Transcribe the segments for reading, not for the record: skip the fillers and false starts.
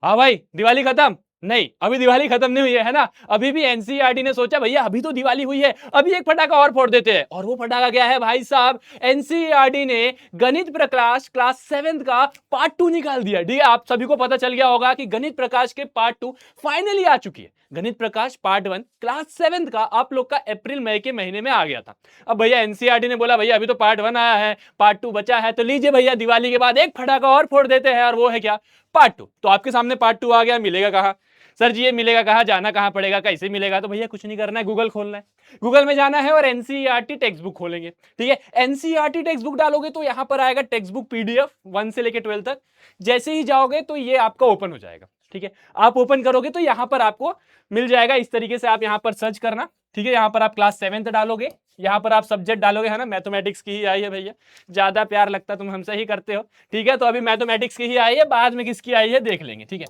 हाँ भाई दिवाली खत्म नहीं, अभी दिवाली खत्म नहीं हुई है ना। अभी भी एनसीईआरटी ने सोचा भैया अभी तो दिवाली हुई है, अभी एक पटाखा और फोड़ देते हैं। और वो पटाखा क्या है भाई साहब, एनसीईआरटी ने गणित प्रकाश क्लास 7 का पार्ट 2 निकाल दिया। ठीक है, आप सभी को पता चल गया होगा कि गणित प्रकाश के पार्ट 2 फाइनली आ चुकी है। गणित प्रकाश पार्ट 1 क्लास 7 का आप लोग का अप्रैल मई के महीने में आ गया था। अब भैया एनसीईआरटी ने बोला भैया अभी तो पार्ट 1 आया है, पार्ट 2 बचा है, तो लीजिए भैया दिवाली के बाद एक पटाखा और फोड़ देते हैं, और वो है क्या, पार्ट 2। तो आपके सामने पार्ट 2 आ गया। मिलेगा कहां सर जी, ये मिलेगा कहां, जाना कहां पड़ेगा, कैसे मिलेगा? तो भैया कुछ नहीं करना है, गूगल खोलना है। गूगल में जाना है और एनसीईआरटी टेक्स्ट बुक खोलेंगे। ठीक है, एनसीईआरटी टेक्स्ट बुक डालोगे तो यहां पर आएगा टेक्स्ट बुक पीडीएफ 1 से लेकर 12 तक। जैसे ही जाओगे तो ये आपका ओपन हो जाएगा। ठीक है, आप ओपन करोगे तो यहां पर आपको मिल जाएगा इस तरीके से। आप यहां पर सर्च करना। ठीक है, यहां पर आप क्लास 7 डालोगे, यहां पर आप सब्जेक्ट डालोगे, है ना, मैथमेटिक्स की ही आई है भैया, ज्यादा प्यार लगता तुम हमसे ही करते हो। ठीक है, तो अभी मैथमेटिक्स की ही आई है, बाद में किसकी आई है देख लेंगे। ठीक है,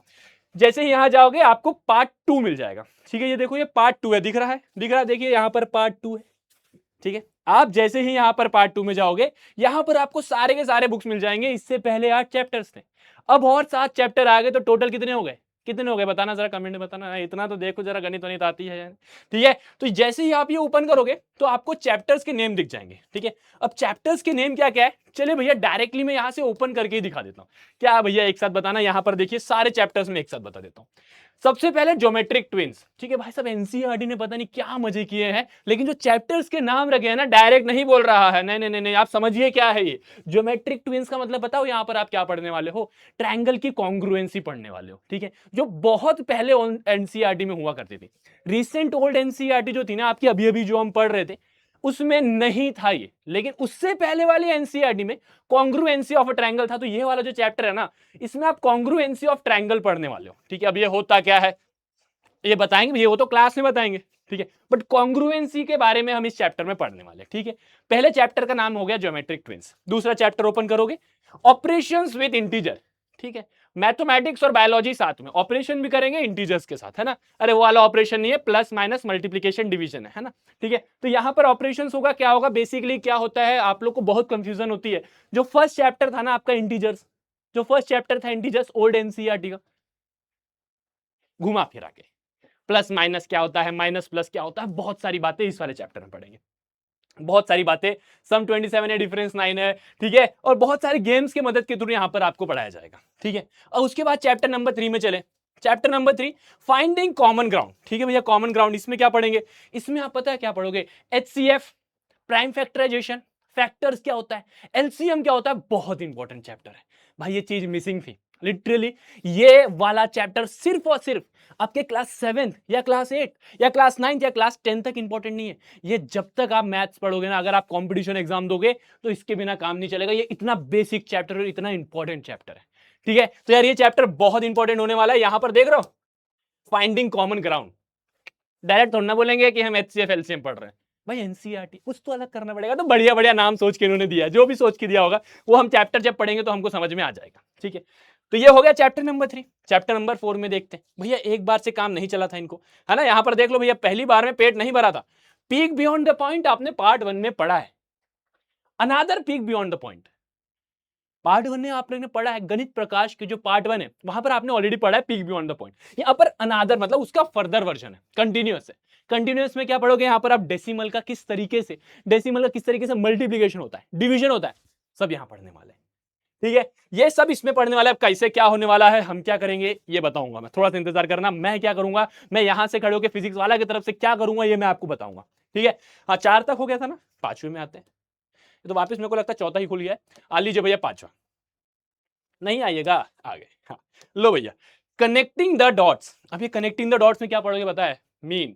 जैसे ही यहां जाओगे आपको पार्ट 2 मिल जाएगा। ठीक है, ये देखो ये पार्ट 2 है, दिख रहा है, दिख रहा है, देखिए यहां पर पार्ट 2 है। ठीक है, आप जैसे ही यहां पर पार्ट 2 में जाओगे, यहां पर आपको सारे के सारे बुक्स मिल जाएंगे। इससे पहले 8 चैप्टर्स थे, अब और 7 चैप्टर आ गए, तो टोटल कितने हो गए, कितने हो गए बताना जरा, कमेंट में बताना। इतना तो देखो जरा, गणित वनित आती है। ठीक है, तो जैसे ही आप ये ओपन करोगे तो आपको चैप्टर्स के नेम दिख जाएंगे। ठीक है, अब चैप्टर्स के नेम क्या क्या है, चलिए भैया डायरेक्टली मैं यहां से ओपन करके ही दिखा देता हूं। क्या भैया एक साथ बताना, यहां पर देखिए सारे चैप्टर्स में एक साथ बता देता हूं। सबसे पहले ज्योमेट्रिक ट्विंस। ठीक है भाई साहब, एनसीईआरटी ने पता नहीं क्या मजे किए हैं, लेकिन जो चैप्टर्स के नाम रखे हैं ना, डायरेक्ट नहीं बोल रहा है, नहीं नहीं नहीं नहीं, आप समझिए क्या है ये ज्योमेट्रिक ट्विंस का मतलब। बताओ यहां पर आप क्या पढ़ने वाले हो, ट्रायंगल की कॉन्ग्रुएंसी पढ़ने वाले हो। ठीक है, जो बहुत पहले एनसीईआरटी में हुआ करती थी। रिसेंट ओल्ड एनसीईआरटी जो थी ना आपकी, अभी अभी जो हम पढ़ रहे थे, उसमें नहीं था ये, लेकिन उससे पहले वाली एनसीईआरटी में कॉन्ग्रुएंसी ऑफ अ ट्रायंगल था। तो ये वाला जो चैप्टर है ना, इसमें आप कॉन्ग्रुएंसी ऑफ ट्रायंगल पढ़ने वाले हो। ठीक है, अब ये होता क्या है ये बताएंगे भैया, वो तो क्लास में बताएंगे। ठीक है, बट कॉन्ग्रुएंसी के बारे में हम इस चैप्टर में पढ़ने वाले। ठीक है, पहले चैप्टर का नाम हो गया ज्योमेट्रिक ट्विंस। दूसरा चैप्टर ओपन करोगे, ऑपरेशंस विद इंटीजर। ठीक है, मैथमेटिक्स और बायोलॉजी साथ में, ऑपरेशन भी करेंगे इंटीजर्स के साथ, है ना। अरे वो वाला ऑपरेशन नहीं है, प्लस माइनस मल्टीप्लीकेशन डिवीजन है ना। ठीक है, तो यहां पर ऑपरेशन होगा, क्या होगा बेसिकली, क्या होता है, आप लोग को बहुत कंफ्यूजन होती है। जो फर्स्ट चैप्टर था ना आपका इंटीजर्स, जो फर्स्ट चैप्टर था इंटीजर्स ओल्ड एनसीईआरटी का, घुमा फिरा के प्लस माइनस क्या होता है, माइनस प्लस क्या होता है, बहुत सारी बातें इस वाले चैप्टर में पढ़ेंगे। बहुत सारी बातें, सम 27 है, डिफरेंस 9 है। ठीक है, और बहुत सारे गेम्स की मदद के थ्रू यहां पर आपको पढ़ाया जाएगा। ठीक है, और उसके बाद चैप्टर नंबर 3 में चले। Chapter number 3 finding common ground. ठीक है भैया, कॉमन ग्राउंड इसमें क्या पढ़ेंगे, इसमें आप पता है क्या पढ़ोगे, एचसीएफ, प्राइम फैक्टराइजेशन, फैक्टर्स क्या होता है, एलसीएम क्या होता है, बहुत इंपॉर्टेंट चैप्टर है भाई, ये चीज मिसिंग थी लिटरली। ये वाला चैप्टर सिर्फ और सिर्फ आपके क्लास 7 या क्लास 8 या क्लास 9 या क्लास 10 तक इंपॉर्टेंट नहीं है। ये जब तक आप मैथ्स पढ़ोगे ना, अगर आप कंपटीशन एग्जाम दोगे तो इसके बिना काम नहीं चलेगा। ये इतना बेसिक चैप्टर और इतना इंपॉर्टेंट चैप्टर है। ठीक है, तो यार ये चैप्टर बहुत इंपॉर्टेंट होने वाला है। यहां पर देख रहे हो, फाइंडिंग कॉमन ग्राउंड, डायरेक्ट थोड़ा ना बोलेंगे कि हम एचसीएफ एलसीएम पढ़ रहे हैं। भाई एनसीईआरटी कुछ तो अलग करना पड़ेगा। तो बढ़िया बढ़िया नाम सोच के इन्होंने दिया, जो भी सोच के दिया होगा वो हम चैप्टर जब पढ़ेंगे तो हमको समझ में आ जाएगा। ठीक है, तो ये हो गया चैप्टर नंबर 3। चैप्टर नंबर 4 में देखते हैं भैया, एक बार से काम नहीं चला था इनको, है ना। यहां पर देख लो भैया, पहली बार में पेट नहीं भरा था। पीक बियॉन्ड द पॉइंट आपने पार्ट 1 में पढ़ा है, another peak beyond the point part 1 में आप लोगों ने पढ़ा है। गणित प्रकाश के जो पार्ट 1 है वहां पर आपने ऑलरेडी पढ़ा है पीक बियॉन्ड द पॉइंट। यहां पर अनादर मतलब उसका फर्दर वर्जन है, कंटिन्यूअस है। कंटिन्यूअस में क्या पढ़ोगे, यहां पर आप डेसिमल का किस तरीके से, डेसिमल का किस तरीके से मल्टीप्लीकेशन होता है, डिवीजन होता है, सब यहां पढ़ने वाले हैं। ठीक है, ये सब इसमें पढ़ने वाला है। कैसे क्या होने वाला है, हम क्या करेंगे ये बताऊंगा मैं, थोड़ा सा इंतजार करना। मैं क्या करूंगा, मैं यहां से खड़े होकर फिजिक्स वाला की तरफ से क्या करूंगा ये मैं आपको बताऊंगा। ठीक है, हाँ 4 तक हो गया था ना, 5वें में आते हैं। तो वापस मेरे को लगता है चौथा ही खुल गया है। आ लीजिए भैया 5वां, नहीं आइएगा आगे। हाँ लो भैया, कनेक्टिंग द डॉट्स। अब ये कनेक्टिंग द डॉट्स में क्या पढ़ोगे पता है, मीन,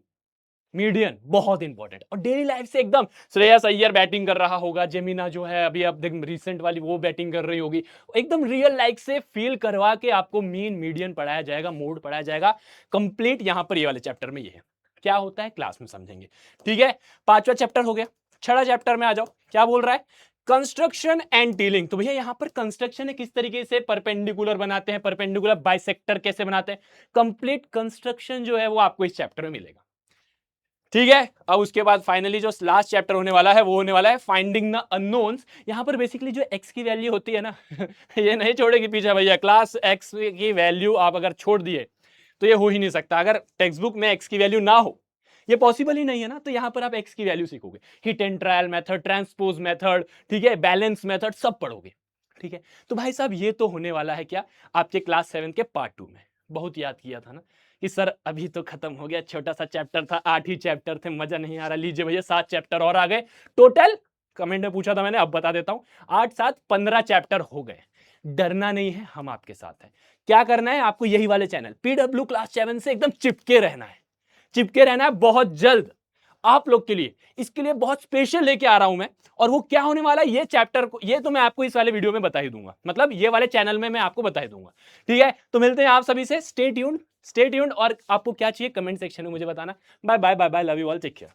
मीडियन, बहुत इंपॉर्टेंट। और डेली लाइफ से एकदम, श्रेयस अय्यर बैटिंग कर रहा होगा, जेमिना जो है अभी अब देख रिसेंट वाली वो बैटिंग कर रही होगी, एकदम रियल लाइफ से फील करवा के आपको मीन मीडियन पढ़ाया जाएगा, मोड पढ़ाया जाएगा कंप्लीट। यहां पर ये वाले चैप्टर में ये है, क्या होता है क्लास में समझेंगे। ठीक है, 5वां चैप्टर हो गया। 6वां चैप्टर में आ जाओ, क्या बोल रहा है, कंस्ट्रक्शन एंड टीलिंग। तो भैया यहां पर कंस्ट्रक्शन है, किस तरीके से परपेंडिकुलर बनाते हैं, परपेंडिकुलर बाइसेक्टर कैसे बनाते हैं, कंप्लीट कंस्ट्रक्शन जो है वो आपको इस चैप्टर में मिलेगा। ठीक है। अब उसके बाद फाइनली जो लास्ट चैप्टर होने वाला है वो होने वाला है फाइंडिंग द अननोन्स। यहां पर बेसिकली जो एक्स की वैल्यू होती है ना ये नहीं छोड़ेगी पीछे भैया। क्लास एक्स की वैल्यू आप अगर छोड़ दिए तो ये हो ही नहीं सकता। अगर टेक्स्ट बुक में एक्स की वैल्यू ना हो, ये पॉसिबल ही नहीं है ना, तो यहां पर आप एक्स की वैल्यू सीखोगे, hit and trial method, transpose method, ठीक है, बैलेंस मेथड, सब पढ़ोगे। ठीक है, तो भाई साहब ये तो होने वाला है क्या आपके क्लास 7 के पार्ट 2 में। बहुत याद किया था ना कि सर अभी तो खत्म हो गया, छोटा सा चैप्टर था, 8 ही चैप्टर थे, मजा नहीं आ रहा। लीजिए भैया 7 चैप्टर और आ गए टोटल। कमेंट में पूछा था मैंने, अब बता देता हूं, 8 7 15 चैप्टर हो गए। डरना नहीं है, हम आपके साथ हैं। क्या करना है आपको, यही वाले चैनल पीडब्ल्यू क्लास 7 से एकदम चिपके रहना है, चिपके रहना है। बहुत जल्द आप लोग के लिए इसके लिए बहुत स्पेशल लेके आ रहा हूं मैं। और वो क्या होने वाला है, ये चैप्टर को, ये तो मैं आपको इस वाले वीडियो में बता ही दूंगा, मतलब ये वाले चैनल में मैं आपको बता ही दूंगा। ठीक है, तो मिलते हैं आप सभी से। Stay tuned, stay tuned. और आपको क्या चाहिए कमेंट सेक्शन में मुझे बताना। Bye bye bye bye, love you all, take care.